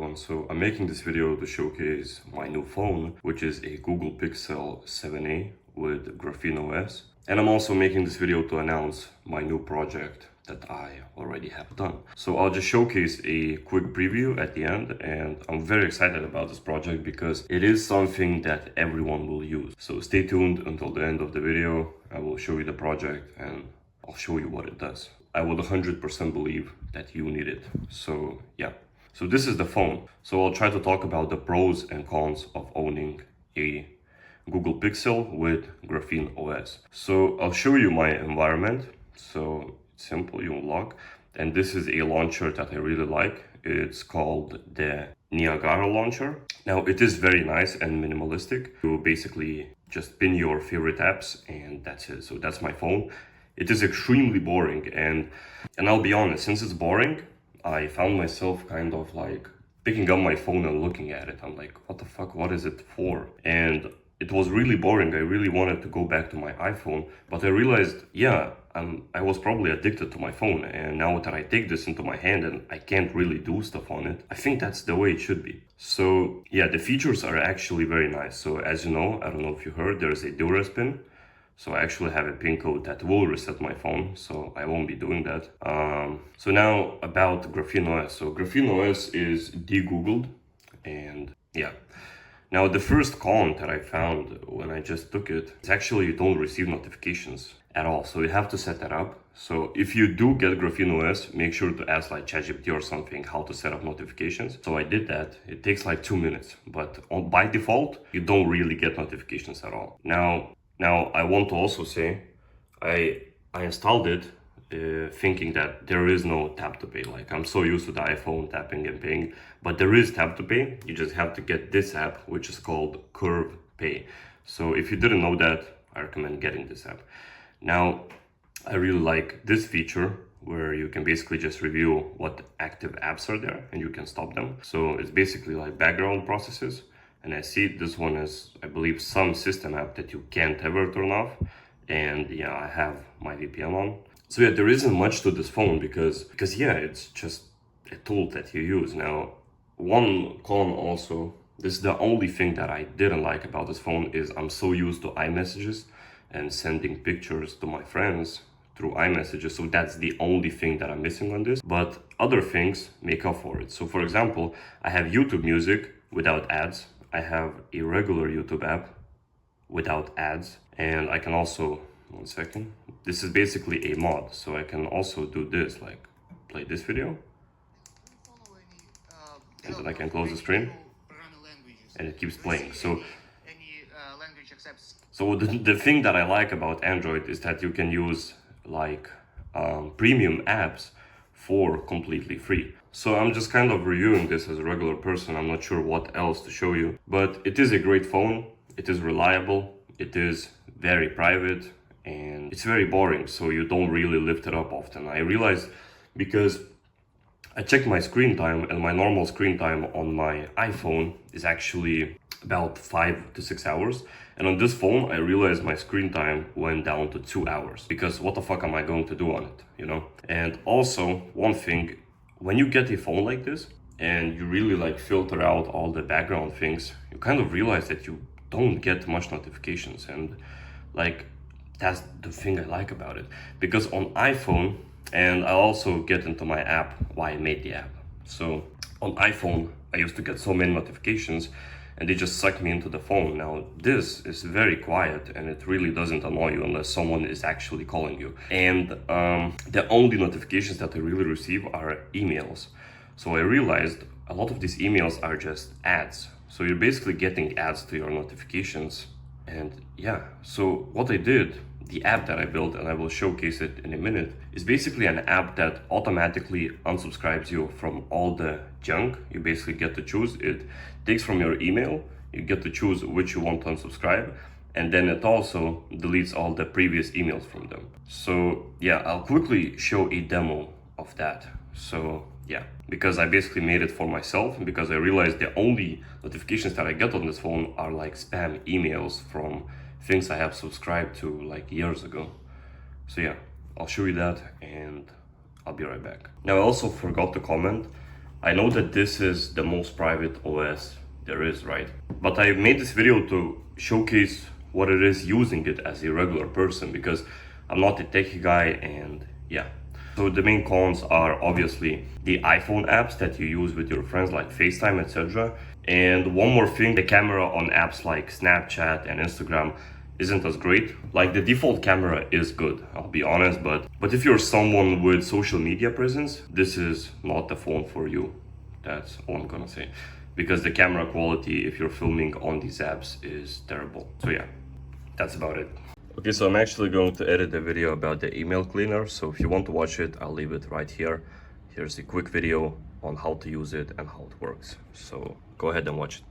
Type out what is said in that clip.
everyone, so I'm making this video to showcase my new phone, which is a Google Pixel 7a with GrapheneOS. And I'm also making this video to announce my new project that I already have done. So I'll just showcase a quick preview at the end, and I'm very excited about this project because it is something that everyone will use. So stay tuned until the end of the video. I will show you the project and I'll show you what it does. I would 100% believe that you need it. So yeah. So this is the phone. So I'll try to talk about the pros and cons of owning a Google Pixel with GrapheneOS. So I'll show you my environment. So it's simple, you unlock. And this is a launcher that I really like. It's called the Niagara launcher. Now it is very nice and minimalistic. You basically just pin your favorite apps and that's it. So that's my phone. It is extremely boring, and I'll be honest, since it's boring, I found myself kind of like picking up my phone and looking at it. I'm like, what the fuck, what is it for? And it was really boring. I really wanted to go back to my iPhone, but I realized, yeah, I was probably addicted to my phone, and now that I take this into my hand and I can't really do stuff on it, I think that's the way it should be. So yeah, the features are actually very nice. So as you know, I don't know if you heard, there's a duress pin. So I actually have a pin code that will reset my phone, so I won't be doing that. So now about GrapheneOS. So GrapheneOS is de-googled, and yeah. Now the first con that I found when I just took it is actually you don't receive notifications at all. So you have to set that up. So if you do get GrapheneOS, make sure to ask like ChatGPT or something how to set up notifications. So I did that. It takes like 2 minutes, but by default, you don't really get notifications at all. Now, I want to also say, I installed it thinking that there is no tap to pay. Like, I'm so used to the iPhone tapping and paying, but there is tap to pay. You just have to get this app, which is called Curve Pay. So if you didn't know that, I recommend getting this app. Now, I really like this feature where you can basically just review what active apps are there and you can stop them. So it's basically like background processes. And I see this one is, I believe, some system app that you can't ever turn off. And yeah, I have my VPN on. So yeah, there isn't much to this phone because yeah, it's just a tool that you use. Now, one con also, this is the only thing that I didn't like about this phone is I'm so used to iMessages and sending pictures to my friends through iMessages. So that's the only thing that I'm missing on this. But other things make up for it. So for example, I have YouTube Music without ads. I have a regular YouTube app without ads, and I can also, one second, this is basically a mod, so I can also do this, like play this video, and then I can close the screen, and it keeps playing. So the thing that I like about Android is that you can use like premium apps for completely free. So I'm just kind of reviewing this as a regular person. I'm not sure what else to show you, but it is a great phone. It is reliable. It is very private and it's very boring. So you don't really lift it up often. I realized because I checked my screen time and my normal screen time on my iPhone is actually about 5 to 6 hours. And on this phone, I realized my screen time went down to 2 hours because what the fuck am I going to do on it, you know? And also one thing, when you get a phone like this and you really like filter out all the background things, you kind of realize that you don't get much notifications. And like, that's the thing I like about it. Because on iPhone, and I also get into my app, why I made the app. So on iPhone, I used to get so many notifications and they just suck me into the phone. Now this is very quiet and it really doesn't annoy you unless someone is actually calling you. And the only notifications that I really receive are emails. So I realized a lot of these emails are just ads. So you're basically getting ads to your notifications. And yeah, so what I did, the app that I built, and I will showcase it in a minute, is basically an app that automatically unsubscribes you from all the junk. You basically get to choose. It takes from your email, you get to choose which you want to unsubscribe, and then it also deletes all the previous emails from them. So yeah, I'll quickly show a demo of that. So yeah, because I basically made it for myself, and because I realized the only notifications that I get on this phone are like spam emails from things I have subscribed to like years ago. So yeah, I'll show you that and I'll be right back. Now I also forgot to comment I know that this is the most private OS there is, right? But I made this video to showcase what it is using it as a regular person, because I'm not a techie guy, and yeah. So the main cons are obviously the iPhone apps that you use with your friends like FaceTime, etc. And one more thing, the camera on apps like Snapchat and Instagram isn't as great. Like the default camera is good, I'll be honest, but if you're someone with social media presence, this is not the phone for you. That's all I'm gonna say. Because the camera quality, if you're filming on these apps, is terrible. So yeah, that's about it. Okay, so I'm actually going to edit a video about the email cleaner. So if you want to watch it, I'll leave it right here. Here's a quick video on how to use it and how it works. So go ahead and watch it.